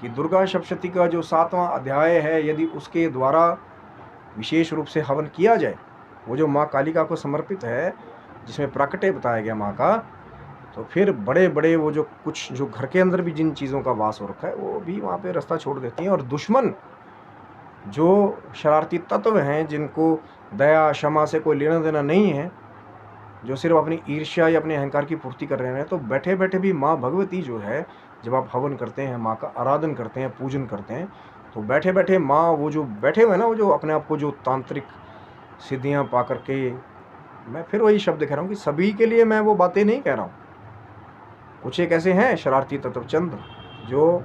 कि दुर्गा सप्तशती का जो 7वां अध्याय है, यदि उसके द्वारा विशेष रूप से हवन किया जाए, वो जो माँ कालिका को समर्पित है, जिसमें प्राकट्य बताया गया माँ का, तो फिर बड़े बड़े वो जो कुछ जो घर के अंदर भी जिन चीज़ों का वास हो रखा है, वो भी वहाँ पे रास्ता छोड़ देती हैं। और दुश्मन जो शरारती तत्व हैं, जिनको दया क्षमा से कोई लेना देना नहीं है, जो सिर्फ अपनी ईर्ष्या या अपने अहंकार की पूर्ति कर रहे हैं, तो बैठे बैठे भी माँ भगवती जो है, जब आप हवन करते हैं, माँ का आराधन करते हैं, पूजन करते हैं, तो बैठे बैठे माँ वो जो बैठे हुए हैं ना, वो जो अपने आप को जो तांत्रिक सिद्धियाँ पा करके, मैं फिर वही शब्द कह रहा हूँ कि सभी के लिए मैं वो बातें नहीं कह रहा हूँ। कुछ एक ऐसे हैं शरारती तत्व चंद, जो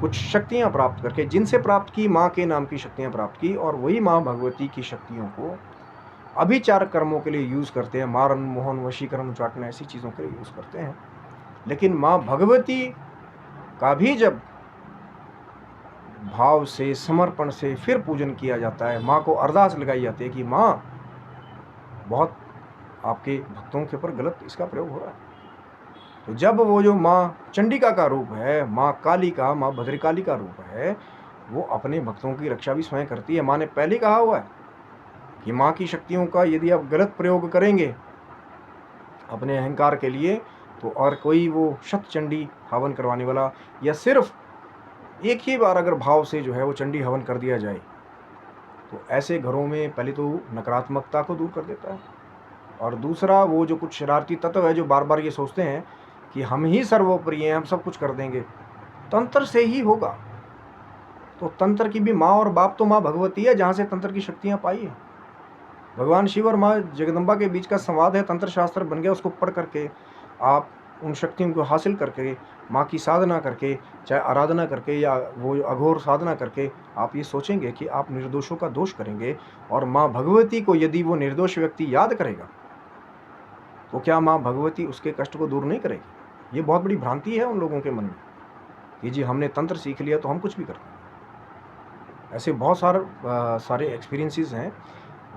कुछ शक्तियाँ प्राप्त करके, जिनसे प्राप्त की, माँ के नाम की शक्तियाँ प्राप्त की, और वही माँ भगवती की शक्तियों को अभिचार कर्मों के लिए यूज़ करते हैं, मारन मोहन वशीकरण उच्चाटन ऐसी चीज़ों के लिए यूज़ करते हैं। लेकिन माँ भगवती का भी जब भाव से, समर्पण से फिर पूजन किया जाता है, माँ को अरदास लगाई जाती है कि माँ, बहुत आपके भक्तों के ऊपर गलत इसका प्रयोग हो रहा है। तो जब वो जो माँ चंडिका का रूप है, माँ काली का, माँ भद्रकाली का रूप है, वो अपने भक्तों की रक्षा भी स्वयं करती है। माँ ने पहले कहा हुआ है कि माँ की शक्तियों का यदि आप गलत प्रयोग करेंगे अपने अहंकार के लिए, तो और कोई वो शतचंडी हवन करवाने वाला, या सिर्फ एक ही बार अगर भाव से जो है वो चंडी हवन कर दिया जाए, तो ऐसे घरों में पहले तो नकारात्मकता को दूर कर देता है, और दूसरा वो जो कुछ शरारती तत्व है जो बार बार ये सोचते हैं कि हम ही सर्वोपरि हैं, हम सब कुछ कर देंगे, तंत्र से ही होगा। तो तंत्र की भी माँ और बाप तो माँ भगवती है, जहाँ से तंत्र की शक्तियाँ पाई है। भगवान शिव और माँ जगदम्बा के बीच का संवाद है, तंत्र शास्त्र बन गया। उसको पढ़ करके आप उन शक्तियों को हासिल करके, माँ की साधना करके, चाहे आराधना करके या वो अघोर साधना करके, आप ये सोचेंगे कि आप निर्दोषों का दोष करेंगे, और माँ भगवती को यदि वो निर्दोष व्यक्ति याद करेगा, तो क्या माँ भगवती उसके कष्ट को दूर नहीं करेगी? ये बहुत बड़ी भ्रांति है उन लोगों के मन में कि जी हमने तंत्र सीख लिया तो हम कुछ भी कर लेंगे। ऐसे बहुत सारे एक्सपीरियंसेस हैं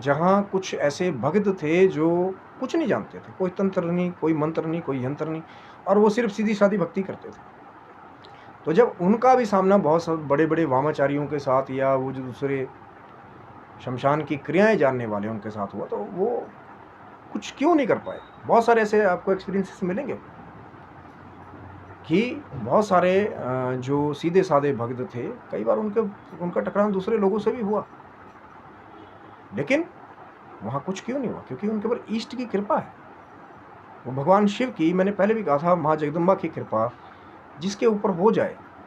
जहाँ कुछ ऐसे भक्त थे जो कुछ नहीं जानते थे, कोई तंत्र नहीं, कोई मंत्र नहीं, कोई यंत्र नहीं, और वो सिर्फ सीधी सादी भक्ति करते थे। तो जब उनका भी सामना बहुत बड़े बड़े वामाचारियों के साथ, या वो जो दूसरे शमशान की क्रियाएं जानने वाले उनके साथ हुआ, तो वो कुछ क्यों नहीं कर पाए। बहुत सारे ऐसे आपको एक्सपीरियंसेस मिलेंगे कि बहुत सारे जो सीधे साधे भक्त थे, कई बार उनका टकराव दूसरे लोगों से भी हुआ, लेकिन वहाँ कुछ क्यों नहीं हुआ? क्योंकि उनके ऊपर ईष्ट की कृपा है। वो भगवान शिव की, मैंने पहले भी कहा था, माँ जगदम्बा की कृपा जिसके ऊपर हो जाए,